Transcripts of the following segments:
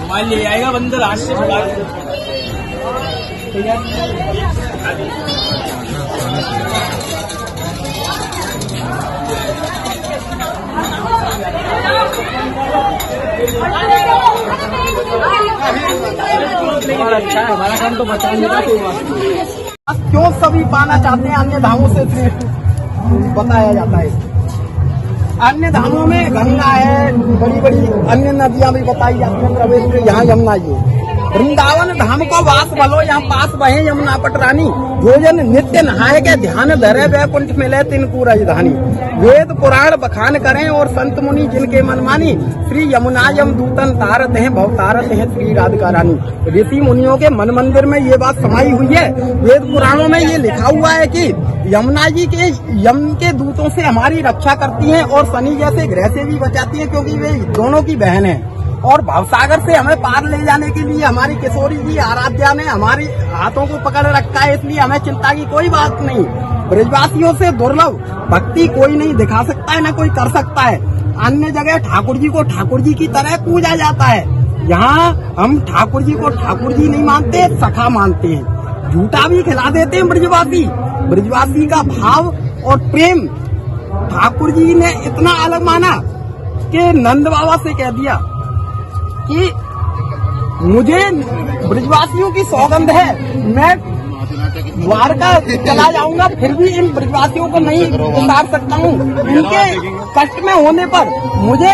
Mobile ले आएगा बंदर हाथ से मोबाइल। ठीक है और अच्छा है, हमारा काम तो बचाने का। क्यों सभी पाना चाहते हैं अन्य धामों से बताया जाता है। अन्य धामों में गंगा है, बड़ी बड़ी अन्य नदियां भी बताई जाती हैं प्रवेश में, यहाँ यमुना जी। वृंदावन धाम को वास भलो, यहाँ पास बहे यमुना पटरानी। भोजन नित्य नहाए के ध्यान धरे वैकुंठ मिले तिनको राजधानी। वेद पुराण बखान करें और संत मुनि जिनके मन मानी। श्री यमुना यम दूतन तारत हैं भव तारत हैं श्री राधिका रानी। ऋषि मुनियों के मन मंदिर में ये बात समाई हुई है। वेद पुराणों में ये लिखा हुआ है कि यमुना जी के यम के दूतों से हमारी रक्षा करती हैं और शनि जैसे ग्रह से भी बचाती हैं, क्योंकि वे दोनों की बहन है। और भवसागर से हमें पार ले जाने के लिए हमारी किशोरी जी आराध्या ने हमारे हाथों को पकड़ रखा है, इसलिए हमें चिंता की कोई बात नहीं। ब्रजवासियों से दुर्लभ भक्ति कोई नहीं दिखा सकता है, न कोई कर सकता है। अन्य जगह ठाकुर जी को ठाकुर जी की तरह पूजा जाता है, यहाँ हम ठाकुर जी को ठाकुर जी नहीं मानते, सखा मानते हैं। झूठा भी खिला देते हैं ब्रजवासी। ब्रजवासी का भाव और प्रेम ठाकुर जी ने इतना अलग माना कि नंद बाबा से कह दिया कि मुझे ब्रजवासियों की सौगंध है, मैं द्वारका चला जाऊंगा फिर भी इन ब्रजवासियों को नहीं उतार सकता हूँ। इनके कष्ट में होने पर मुझे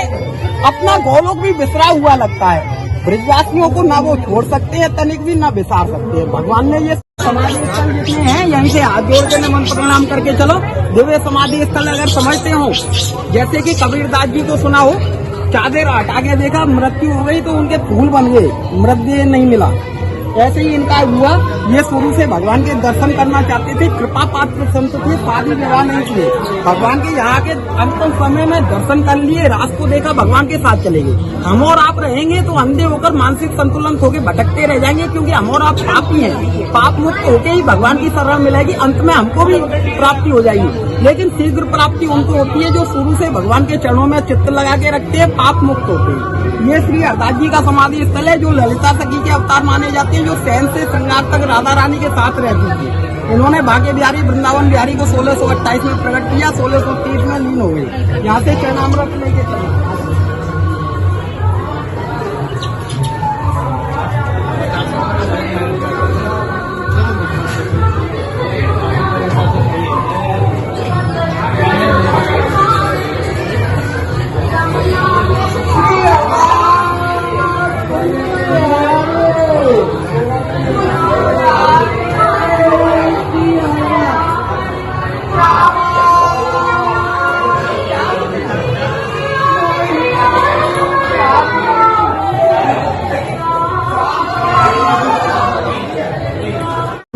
अपना गोलोक भी बिसरा हुआ लगता है। ब्रजवासियों को ना वो छोड़ सकते हैं, तनिक भी ना बिसार सकते हैं। भगवान ने ये समाधि स्थल जितने हैं यहीं से हाथ जोड़ के नमन प्रणाम करके चलो। दिव्य समाधि स्थल अगर समझते हो, जैसे कि कबीरदास जी को सुना हो, चादर हटा के देखा मृत्यु हो गई तो उनके फूल बन गए, मृत्यु नहीं मिला। ऐसे ही इनका हुआ। ये शुरू से भगवान के दर्शन करना चाहते थे, कृपा पात्र संत थे, शादी विवाह नहीं किए। भगवान के यहाँ के अंतिम समय में दर्शन कर लिए, रात को देखा, भगवान के साथ चले गए। हम और आप रहेंगे तो अंधे होकर मानसिक संतुलन खो के भटकते रह जाएंगे, क्योंकि हम और आप पापी हैं। पाप मुक्त होके ही भगवान की शरण मिलेगी, अंत में हमको भी प्राप्ति हो जाएगी। लेकिन शीघ्र प्राप्ति उनको होती है जो शुरू से भगवान के चरणों में चित्त लगा के रखते हैं, पाप मुक्त होते हैं। ये श्री हरदास जी का समाधि स्थल है, जो ललिता सखी के अवतार माने जाते हैं, जो सहन से श्रृंगार तक राधा रानी के साथ रहती थी। इन्होंने भाग्य बिहारी वृंदावन बिहारी को 1628 में प्रकट किया, 1630 में लीन हो गई। यहाँ से चरणामृत लेके चले।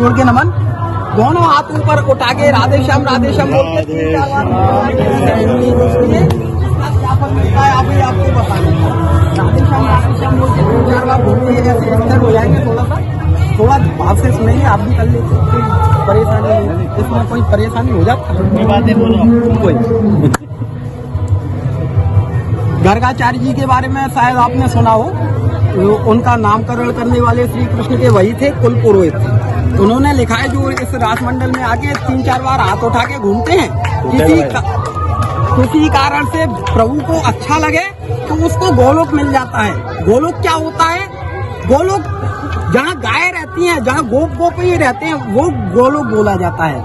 जोड़ के नमन, दोनों हाथ ऊपर उठा के राधे श्याम बोल के आपको बताने राधे श्याम बोल के 3-4 बार घूमते हैं, जैसे स्थिर हो जाएंगे। थोड़ा भाव से सुनेंगे, आप भी कर लेते, कोई परेशानी नहीं, इसमें कोई परेशानी हो जाती बातें बोलो। गर्गाचार्य जी के बारे में शायद आपने सुना हो, उनका नामकरण करने वाले श्री कृष्ण के वही थे, कुल पुरोहित। उन्होंने लिखा है जो इस रासमंडल में आके 3-4 बार हाथ उठा के घूमते हैं, किसी कारण से प्रभु को अच्छा लगे तो उसको गोलोक मिल जाता है। गोलोक क्या होता है? गोलोक जहाँ गाय रहती हैं, जहाँ गोप ही रहते हैं, वो गोलोक बोला जाता है।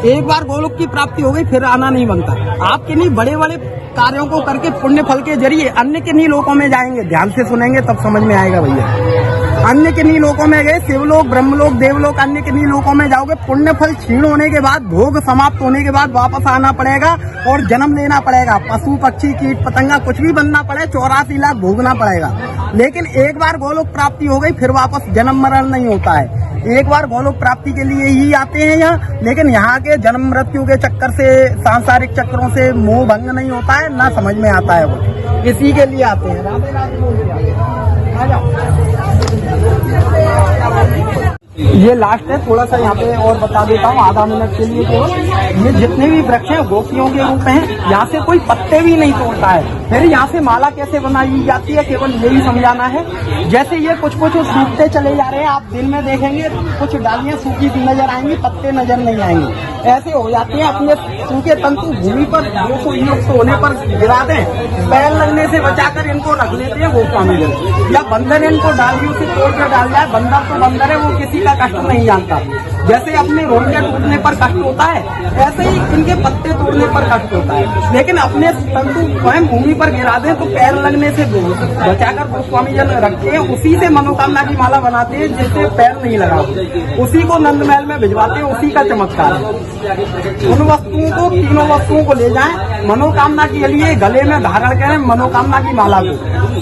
एक बार गोलोक की प्राप्ति हो गई फिर आना नहीं बनता। आप किन्हीं बड़े बड़े कार्यों को करके पुण्य फल के जरिए अन्य किन्हीं लोकों में जाएंगे, ध्यान से सुनेंगे तब समझ में आएगा भैया। अन्य किन्हीं लोकों में गए, शिवलोक, ब्रह्मलोक, देवलोक, अन्य किन्हीं लोकों में जाओगे, पुण्य फल क्षीण होने के बाद, भोग समाप्त होने के बाद वापस आना पड़ेगा और जन्म लेना पड़ेगा। पशु पक्षी कीट पतंगा कुछ भी बनना पड़े, 84 लाख भोगना पड़ेगा। लेकिन एक बार गोलोक प्राप्ति हो गई फिर वापस जन्म मरण नहीं होता है। एक बार गोलोक प्राप्ति के लिए ही आते हैं यहाँ, लेकिन यहाँ के जन्म मृत्यु के चक्कर से, सांसारिक चक्रों से मोह भंग नहीं होता है, ना समझ में आता है वो, इसी के लिए आते हैं। राधे राधे बोल दिया। आ जाओ। ये लास्ट है, थोड़ा सा यहाँ पे और बता देता हूँ आधा मिनट के लिए केवल। ये जितने भी वृक्ष हैं गोपियों के रूप हैं, यहाँ से कोई पत्ते भी नहीं तोड़ता है। फिर यहाँ से माला कैसे बनाई जाती है केवल यही समझाना है। जैसे ये कुछ कुछ सूखते चले जा रहे हैं, आप दिन में देखेंगे कुछ डालियां सूखी नजर आएंगी, पत्ते नजर नहीं आएंगे। ऐसे हो जाते हैं, अपने सूखे तंतु भूमि पर दोषयुक्त होने पर गिरा दें, पैर लगने से बचाकर इनको रख लेते हैं गोस्वामी जी। या बंदर इनको डालियों से तोड़ कर डाल जाए, बंदर तो बंदर है, वो किसी का कष्ट नहीं जानता। जैसे अपने रोटियां टूटने पर कष्ट होता है, ऐसे ही इनके पत्ते तोड़ने पर कष्ट होता है। लेकिन अपने तंतु स्वयं भूमि पर गिरा दें तो पैर लगने से बचाकर गोस्वामी जन रखते हैं, उसी से मनोकामना की माला बनाते हैं जिससे पैर नहीं लगा, उसी को नंद महल में भिजवाते हैं, उसी का चमत्कार है। उन वस्तुओं को, तीनों वस्तुओं को ले जाएं, मनोकामना के लिए गले में धारण करें मनोकामना की माला को।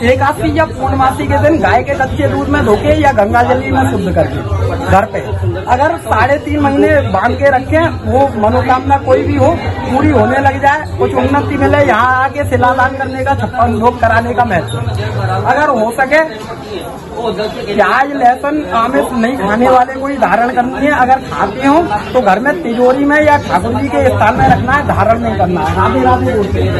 एकादशी या पूर्णमासी के दिन गाय के कच्चे दूध में धोके या गंगा जल में शुद्ध करके घर पे अगर 3.5 महीने बांध के रखें, वो मनोकामना कोई भी हो पूरी होने लग जाए, कुछ उन्नति मिले, यहाँ आके शिलादान करने का, 56 भोग कराने का महत्व। अगर हो सके प्याज लहसुन आमिष नहीं खाने वाले को ही धारण करनी है। अगर खाते हो तो घर में तिजोरी में या ठाकुर जी के स्थान में रखना है, धारण नहीं करना है। राधे राधे बोलते हैं।